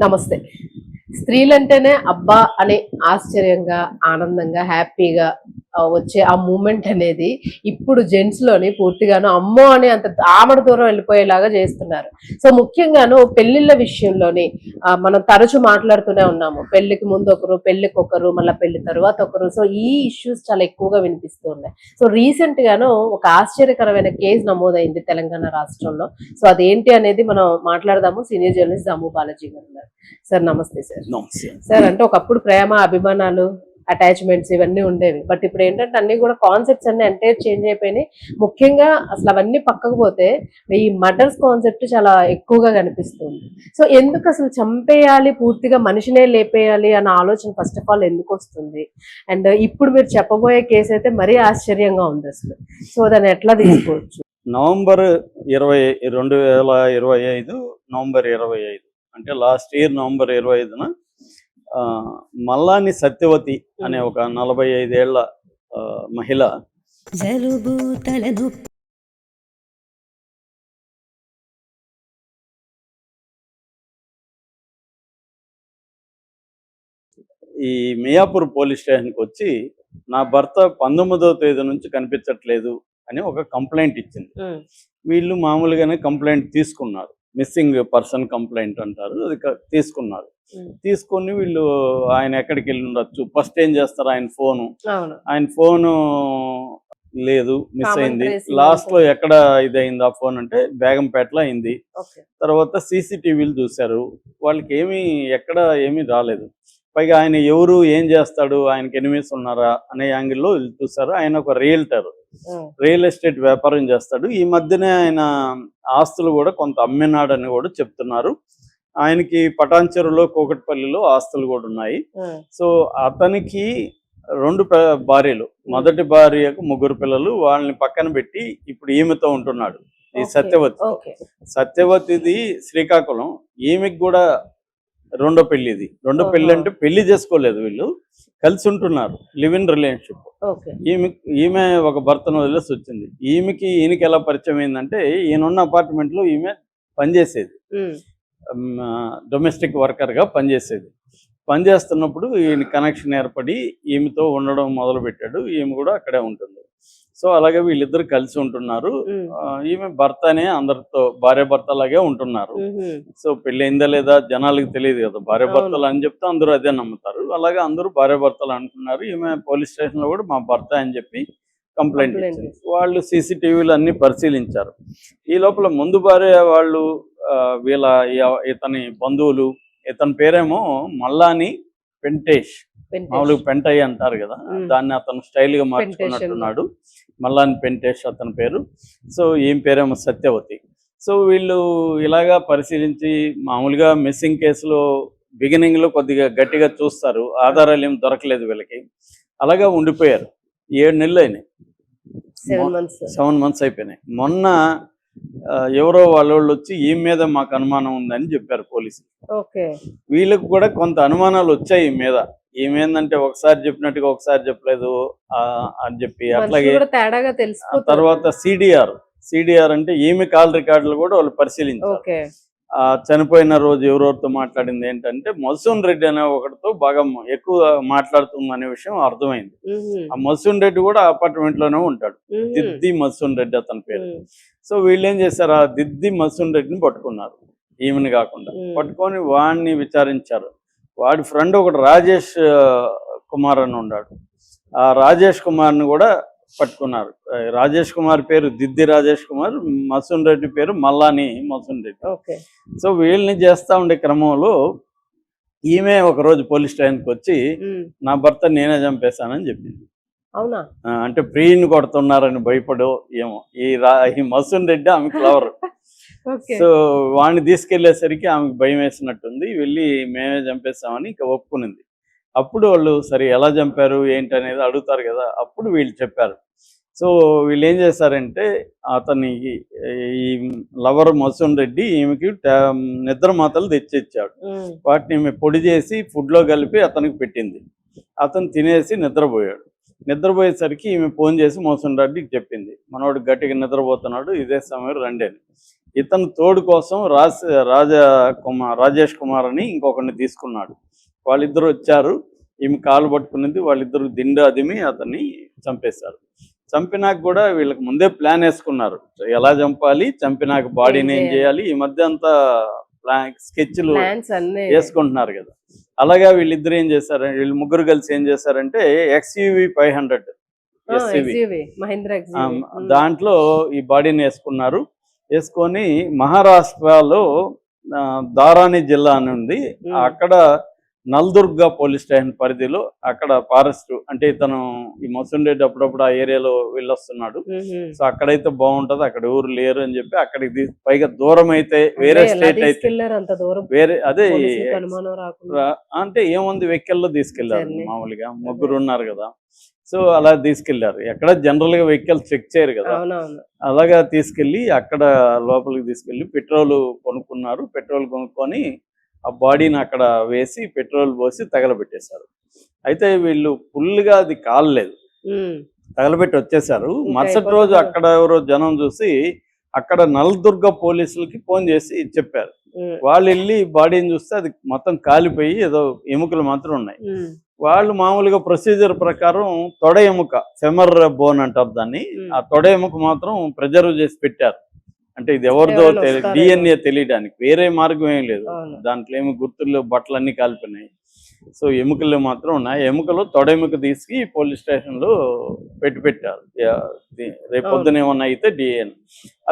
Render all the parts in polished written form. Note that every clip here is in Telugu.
నమస్తే. స్త్రీలంటేనే అబ్బా! అని ఆశ్చర్యంగా, ఆనందంగా, హ్యాపీగా వచ్చే ఆ మూమెంట్ అనేది ఇప్పుడు జెంట్స్‌లోని పూర్తిగాను అమ్మో! అని అంత ఆమడ దూరం వెళ్ళిపోయేలాగా చేస్తున్నారు. సో, ముఖ్యంగాను పెళ్ళిళ్ళ విషయంలోని మనం తరచు మాట్లాడుతూనే ఉన్నాము. పెళ్ళికి ముందు ఒకరు, పెళ్ళికొకరు, మళ్ళా పెళ్లి తరువాత ఒకరు. సో, ఈ ఇష్యూస్ చాలా ఎక్కువగా వినిపిస్తూ ఉన్నాయి. సో, రీసెంట్‌గాను ఒక ఆశ్చర్యకరమైన కేస్ నమోదైంది తెలంగాణ రాష్ట్రంలో. సో, అదేంటి అనేది మనం మాట్లాడదాము. సీనియర్ జర్నలిస్ట్ దాము బాలాజీ గారు ఉన్నారు. సార్ నమస్తే సార్. నమస్తే. సార్ అంటే ఒకప్పుడు ప్రేమ, అభిమానాలు, అటాచ్‌మెంట్స్ ఇవన్నీ ఉండేవి. బట్ ఇప్పుడేంటంటే అన్నీ కూడా కాన్సెప్ట్స్ అన్నీ ఎంటైర్ చేంజ్ అయిపోయినాయి. ముఖ్యంగా అసలు అవన్నీ పక్కకు పోతే ఈ మర్డర్స్ కాన్సెప్ట్ చాలా ఎక్కువగా కనిపిస్తుంది. సో ఎందుకు అసలు చంపేయాలి, పూర్తిగా మనిషినే లేపేయాలి అన్న ఆలోచన ఫస్ట్ ఆఫ్ ఆల్ ఎందుకొస్తుంది? అండ్ ఇప్పుడు మీరు చెప్పబోయే కేస్ అయితే మరీ ఆశ్చర్యంగా ఉంది అసలు. సో దాన్ని ఎట్లా తీసుకోవచ్చు? నవంబర్ 20, 2025 నవంబర్ 25 అంటే లాస్ట్ ఇయర్ నవంబర్ 25న మల్లాని సత్యవతి అనే ఒక 45 ఏళ్ల మహిళ జలుబు తలనొప్పి ఈ మియాపూర్ పోలీస్ స్టేషన్కి వచ్చి నా భర్త 19వ తేదీ నుంచి కనిపించట్లేదు అని ఒక కంప్లైంట్ ఇచ్చింది. వీళ్ళు మామూలుగానే కంప్లైంట్ తీసుకున్నారు. మిస్సింగ్ పర్సన్ కంప్లైంట్ అంటారు, అది తీసుకున్నారు. తీసుకొని వీళ్ళు ఆయన ఎక్కడికి వెళ్ళి ఉండొచ్చు, ఫస్ట్ ఏం చేస్తారు, ఆయన ఫోను లేదు, మిస్ అయింది. లాస్ట్ లో ఎక్కడ ఇదైంది ఆ ఫోన్ అంటే బేగంపేటలో అయింది. తర్వాత సీసీటీవీలు చూశారు, వాళ్ళకి ఎక్కడ ఏమీ రాలేదు. పైగా ఆయన ఎవరు, ఏం చేస్తాడు, ఆయనకి ఎనిమిస్ ఉన్నారా అనే యాంగిల్లో చూస్తారు. ఆయన ఒక రియల్ ఎస్టేట్ వ్యాపారం చేస్తాడు. ఈ మధ్యనే ఆయన ఆస్తులు కూడా కొంత అమ్మినాడని కూడా చెప్తున్నారు. ఆయనకి పటాన్చెరులో, కూకట్పల్లిలో ఆస్తులు కూడా ఉన్నాయి. సో అతనికి 2 భార్యలు, మొదటి భార్యకు 3 పిల్లలు, వాళ్ళని పక్కన పెట్టి ఇప్పుడు ఈమెతో ఉంటున్నాడు. ఈ సత్యవతిది శ్రీకాకుళం. ఈమెకి కూడా రెండో పెళ్లి అంటే పెళ్లి చేసుకోలేదు, వీళ్ళు కలిసి ఉంటున్నారు, లివ్ ఇన్ రిలేషన్షిప్. ఈమె ఒక భర్తను వదిలేసి వచ్చింది. ఈయనకి ఎలా పరిచయం అయిందంటే, ఈయనున్న అపార్ట్మెంట్ లో ఈమె పనిచేసేది, డొమెస్టిక్ వర్కర్గా పనిచేస్తున్నప్పుడు ఈయన కనెక్షన్ ఏర్పడి ఈమెతో ఉండడం మొదలుపెట్టాడు. ఈమె కూడా అక్కడే ఉంటుంది. సో అలాగే వీళ్ళిద్దరు కలిసి ఉంటున్నారు. ఈమె భర్తనే అందరితో భార్య భర్తలాగే ఉంటున్నారు. సో పెళ్ళైందా లేదా జనాలకు తెలియదు కదా, భార్య భర్తలు అని చెప్తే అందరూ అదే నమ్ముతారు. అలాగే అందరూ భార్య భర్తలు అంటున్నారు. ఈమె పోలీస్ స్టేషన్ లో కూడా మా భర్త అని చెప్పి కంప్లైంట్ ఇచ్చింది. వాళ్ళు సీసీటీవీలు అన్ని పరిశీలించారు. ఈ లోపల ముందు భార్య వాళ్ళు ఇతని బంధువులు, ఇతని పేరేమో మల్లాని పెంటేష్, మామూలుగా పెంటయ్య అంటారు కదా, దాన్ని అతను స్టైల్ గా మార్చుకున్నట్టున్నాడు. మల్లాని పెంటేష్ అతని పేరు. సో ఈమె పేరేమో సత్యవతి. సో వీళ్ళు ఇలాగా పరిశీలించి, మామూలుగా మిస్సింగ్ కేసులో బిగినింగ్ లో కొద్దిగా గట్టిగా చూస్తారు, ఆధారాలు ఏం దొరకలేదు వీళ్ళకి. అలాగా ఉండిపోయారు. 7 నెలలు అయినాయి, 7 మంత్స్ అయిపోయినాయి. మొన్న ఎవరో వాళ్ళు వచ్చి ఈమె మీద మాకు అనుమానం ఉందని చెప్పారు పోలీసులు. వీళ్ళకు కూడా కొంత అనుమానాలు వచ్చాయి ఈమె మీద. ఏంటంటే ఒకసారి చెప్పినట్టుగా ఒకసారి చెప్పలేదు అని చెప్పి, అట్లాగే తర్వాత సిడిఆర్ అంటే ఈమె కాల్ రికార్డులు కూడా వాళ్ళు పరిశీలించారు. చనిపోయిన రోజు ఎవరెవరితో మాట్లాడింది ఏంటంటే, మధుసూన్ రెడ్డి అనే ఒకటితో బాగా ఎక్కువ మాట్లాడుతుంది అనే విషయం అర్థమైంది. ఆ మధుసూన్ రెడ్డి కూడా అపార్ట్మెంట్ లోనే ఉంటాడు, దిద్ది మధుసూన్ రెడ్డి అతని పేరు. సో వీళ్ళు ఏం చేశారు, ఆ దిద్ది మధుసూన్ రెడ్డిని పట్టుకున్నారు, ఈమెని కాకుండా. పట్టుకొని వాడిని విచారించారు. వాడి ఫ్రెండ్ ఒకటి రాజేష్ కుమార్ అని ఉన్నాడు. ఆ రాజేష్ కుమార్ని కూడా పట్టుకున్నారు. రాజేష్ కుమార్ పేరు దిద్ది రాజేష్ కుమార్, మధుసూన్ రెడ్డి పేరు మల్లాని మధుసూన్ రెడ్డి. సో వీళ్ళని చేస్తా ఉండే క్రమంలో ఈమె ఒకరోజు పోలీస్ స్టేషన్కి వచ్చి నా భర్త నేనే చంపేశానని చెప్పింది. అవునా? అంటే ప్రియుని కొడుతున్నారని భయపడో ఏమో ఈ మధుసూన్ రెడ్డి ఆమెకు లవర్. సో వాడిని తీసుకెళ్లేసరికి ఆమెకు భయం వేసినట్టుంది, వెళ్ళి మేమే చంపేస్తామని ఇంకా ఒప్పుకునింది. అప్పుడు వాళ్ళు సరే ఎలా చంపారు ఏంటి అనేది అడుగుతారు కదా, అప్పుడు వీళ్ళు చెప్పారు. సో వీళ్ళు ఏం చేశారంటే, అతనికి ఈ లవర్ మధుసూన్ రెడ్డి ఈమెకి నిద్ర మాతలు తెచ్చిచ్చాడు. వాటిని ఈమె పొడి చేసి ఫుడ్లో కలిపి అతనికి పెట్టింది. అతను తినేసి నిద్రపోయాడు. నిద్రపోయేసరికి ఈమె ఫోన్ చేసి మధుసూన్ రెడ్డికి చెప్పింది, మనవాడు గట్టిగా నిద్రపోతున్నాడు, ఇదే సమయం రండి అని. ఇతను తోడు కోసం రాజేష్ కుమార్ అని ఇంకొకరిని తీసుకున్నాడు. వాళ్ళిద్దరు వచ్చారు, ఈమె కాలు పట్టుకున్నది, వాళ్ళిద్దరు దిండు అదిమి అతన్ని చంపేశారు. చంపినాక కూడా వీళ్ళకి ముందే ప్లాన్ వేసుకున్నారు, ఎలా చంపాలి, చంపినాక బాడీని ఏం చేయాలి. ఈ మధ్య అంతా స్కెచ్లు వేసుకుంటున్నారు కదా. అలాగా వీళ్ళిద్దరు ఏం చేశారు, వీళ్ళు ముగ్గురు కలిసి ఏం చేశారంటే XUV 500 దాంట్లో ఈ బాడీని వేసుకున్నారు. వేసుకొని మహారాష్ట్రలో దారాని జిల్లా అని ఉంది, అక్కడ నల్దుర్గా పోలీస్ స్టేషన్ పరిధిలో అక్కడ ఫారెస్ట్ అంటే ఇతను ఈ మసూన్ రెడ్డి అప్పుడప్పుడు ఆ ఏరియాలో వెళ్ళొస్తున్నాడు. సో అక్కడైతే బాగుంటది, అక్కడ ఎవరు లేరు అని చెప్పి అక్కడికి పైగా దూరం అయితే వేరే స్టేట్ అయితే వేరే అదే అంటే ఏముంది వెహికల్లో తీసుకెళ్లారు, మామూలుగా ముగ్గురు ఉన్నారు కదా. సో అలా తీసుకెళ్లారు, ఎక్కడ జనరల్ గా వెహికల్ చెక్ చేయరు కదా, అలాగా తీసుకెళ్లి అక్కడ లోపలికి తీసుకెళ్లి పెట్రోల్ కొనుక్కున్నారు. పెట్రోల్ కొనుక్కొని ఆ బాడీని అక్కడ వేసి పెట్రోల్ పోసి తగలబెట్టేశారు. అయితే వీళ్ళు ఫుల్గా అది కాలలేదు, తగలబెట్టి వచ్చేసారు. మరుసటి రోజు అక్కడ ఎవరో జనం చూసి అక్కడ నల్దుర్గ పోలీసులకి ఫోన్ చేసి చెప్పారు. వాళ్ళు వెళ్ళి బాడీని చూస్తే అది మొత్తం కాలిపోయి ఏదో ఎముకలు మాత్రం ఉన్నాయి. వాళ్ళు మామూలుగా ప్రొసీజర్ ప్రకారం తొడ ఎముక, ఫెమర్ బోన్ అంటారు దాన్ని, ఆ తొడ ఎముక మాత్రం ప్రిజర్వ్ చేసి పెట్టారు. అంటే ఇది ఎవరిదో DNA తెలియడానికి వేరే మార్గం ఏం లేదు. దాంట్లో ఏమి గుర్తులు బట్టలన్నీ కాలిపోయినాయి. సో ఎముకలు మాత్రం ఉన్నాయి. ఎముకలు తొడ ఎముక తీసి పోలీస్ స్టేషన్లో పెట్టారు. రేపు పొద్దున ఏమన్నా అయితే DNA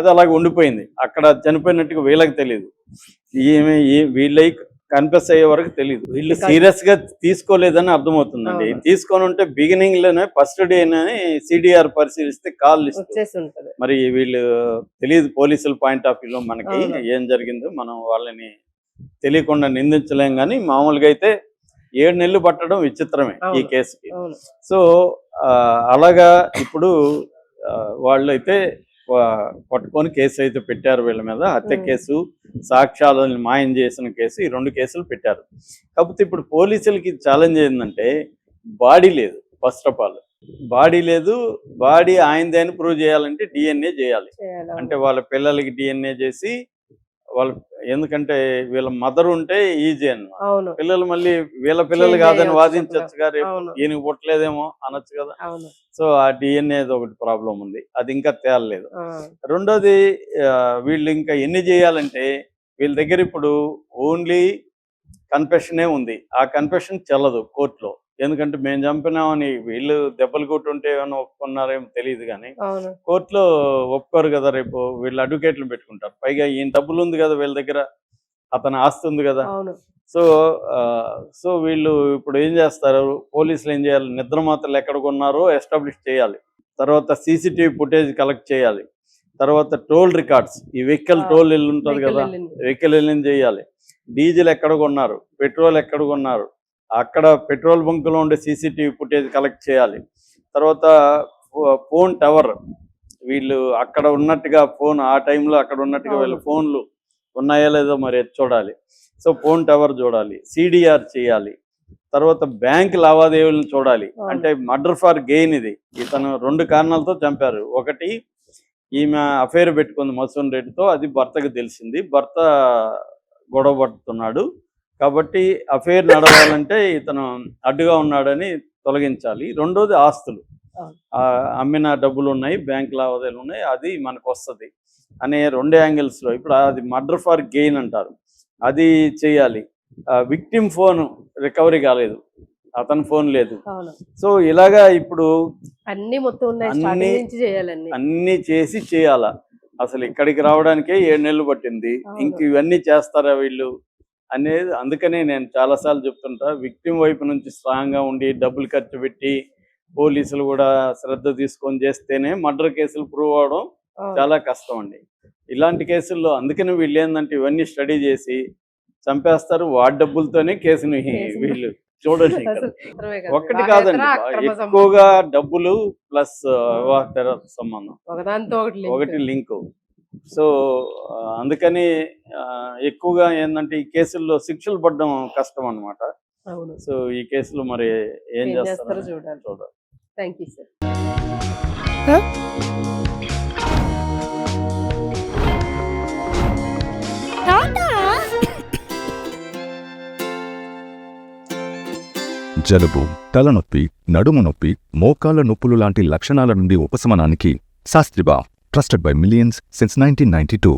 అది అలాగే ఉండిపోయింది అక్కడ. చనిపోయినట్టుగా వీళ్ళకి తెలియదు, వీళ్ళ కన్ఫెస్ అయ్యే వరకు తెలియదు. వీళ్ళు సీరియస్ గా తీసుకోలేదని అర్థమవుతుందండి. తీసుకొని ఉంటే బిగినింగ్ లోనే ఫస్ట్ డే CDR పరిశీలిస్తే కాల్ ఇస్తుంది. మరి వీళ్ళు తెలియదు, పోలీసుల పాయింట్ ఆఫ్ వ్యూలో మనకి ఏం జరిగిందో మనం వాళ్ళని తెలియకుండా నిందించలేం. కానీ మామూలుగా అయితే 7 నెలలు పట్టడం విచిత్రమే ఈ కేసుకి. సో అలాగా ఇప్పుడు వాళ్ళు అయితే పట్టుకొని కేసు అయితే పెట్టారు వీళ్ళ మీద. హత్య కేసు, సాక్ష్యాలను మాయం చేసిన కేసు, ఈ 2 కేసులు పెట్టారు. కాకపోతే ఇప్పుడు పోలీసులకి ఛాలెంజ్ ఏంటంటే బాడీ లేదు. ఫస్ట్ ఆఫ్ ఆల్ బాడీ లేదు. బాడీ ఆయనదే అని ప్రూవ్ చేయాలంటే DNA చేయాలి. అంటే వాళ్ళ పిల్లలకి DNA చేసి వాళ్ళు, ఎందుకంటే వీళ్ళ మదర్ ఉంటే ఈజీ అన్నమాట. పిల్లలు మళ్ళీ వీళ్ళ పిల్లలు కాదని వాదించవచ్చు కదా, రేపు ఈయనకి పుట్టలేదేమో అనొచ్చు కదా. సో ఆ DNA ఒకటి ప్రాబ్లం ఉంది, అది ఇంకా తేలలేదు. రెండోది వీళ్ళు ఇంకా ఎన్ని చేయాలంటే వీళ్ళ దగ్గర ఇప్పుడు ఓన్లీ కన్ఫెషనే ఉంది. ఆ కన్ఫెషన్ చెల్లదు కోర్టులో. ఎందుకంటే మేము చంపినామని వీళ్ళు దెబ్బలు కొట్టుంటే ఏమైనా ఒప్పుకున్నారేమో తెలియదు, కానీ కోర్టులో ఒప్పుకోరు కదా. రేపు వీళ్ళు అడ్వకేట్లు పెట్టుకుంటారు. పైగా ఈయన డబ్బులు ఉంది కదా వీళ్ళ దగ్గర, అతను ఆస్తి ఉంది కదా. సో వీళ్ళు ఇప్పుడు ఏం చేస్తారు, పోలీసులు ఏం చేయాలి, నిద్ర మాత్రలు ఎక్కడ కొన్నారో ఎస్టాబ్లిష్ చేయాలి. తర్వాత CCTV ఫుటేజ్ కలెక్ట్ చేయాలి. తర్వాత టోల్ రికార్డ్స్, ఈ వెహికల్ టోల్ ఇల్లు ఉంటుంది కదా, వెహికల్ ఇల్లుని చేయాలి. డీజిల్ ఎక్కడ కొన్నారు, పెట్రోల్ ఎక్కడ కొన్నారు, అక్కడ పెట్రోల్ బంకులో ఉండే CCTV ఫుటేజ్ కలెక్ట్ చేయాలి. తర్వాత ఫోన్ టవర్, వీళ్ళు అక్కడ ఉన్నట్టుగా ఫోన్ ఆ టైంలో అక్కడ ఉన్నట్టుగా వీళ్ళ ఫోన్లు ఉన్నాయో లేదో మరి చూడాలి. సో ఫోన్ టవర్ చూడాలి, CDR చేయాలి. తర్వాత బ్యాంక్ లావాదేవీలను చూడాలి. అంటే మర్డర్ ఫర్ గెయిన్ ఇది. ఇతను 2 కారణాలతో చంపారు. ఒకటి, ఈమె అఫైర్ పెట్టుకుంది మసూన్ రెడ్డితో, అది భర్తకు తెలిసింది, భర్త గొడవ పడుతున్నాడు కాబట్టి అఫైర్ నడవాలంటే ఇతను అడ్డుగా ఉన్నాడని తొలగించాలి. రెండోది ఆస్తులు, అమ్మిన డబ్బులు ఉన్నాయి, బ్యాంక్ లావాదేవీలు ఉన్నాయి, అది మనకు వస్తుంది అనే 2 యాంగిల్స్లో. ఇప్పుడు అది మర్డర్ ఫర్ గెయిన్ అంటారు, అది చేయాలి. విక్టిమ్ ఫోన్ రికవరీ కాలేదు, అతని ఫోన్ లేదు. సో ఇలాగా ఇప్పుడు అన్ని చేసి చేయాలా. అసలు ఇక్కడికి రావడానికే 7 నెలలు పట్టింది, ఇంక ఇవన్నీ చేస్తారా వీళ్ళు అనేది. అందుకనే నేను చాలాసార్లు చెప్తుంటా, విక్టిమ్ వైపు నుంచి స్ట్రాంగ్గా ఉండి డబ్బులు ఖర్చు పెట్టి పోలీసులు కూడా శ్రద్ధ తీసుకొని చేస్తేనే మర్డర్ కేసులు ప్రూవ్ అవడం చాలా కష్టం అండి ఇలాంటి కేసుల్లో. అందుకని వీళ్ళు ఏంటంటే ఇవన్నీ స్టడీ చేసి చంపేస్తారు, వాడి డబ్బులతోనే కేసుని వీళ్ళు చూడండి. ఒకటి కాదండి, ఎక్కువగా డబ్బులు ప్లస్ వివాహ సంబంధం ఒకటి లింక్. సో అందుకని ఎక్కువగా ఏంటంటే ఈ కేసుల్లో శిక్షలు పడడం కష్టం అన్నమాట. సో ఈ కేసులో మరి ఏం చేస్తారో చూడాలి. Thank you sir. జలుబు, తలనొప్పి, నడుము నొప్పి, మోకాళ్ల నొప్పులు లాంటి లక్షణాల నుండి ఉపశమనానికి శాస్త్రిబా, ట్రస్టెడ్ బై మిలియన్స్ సిన్స్ 1992.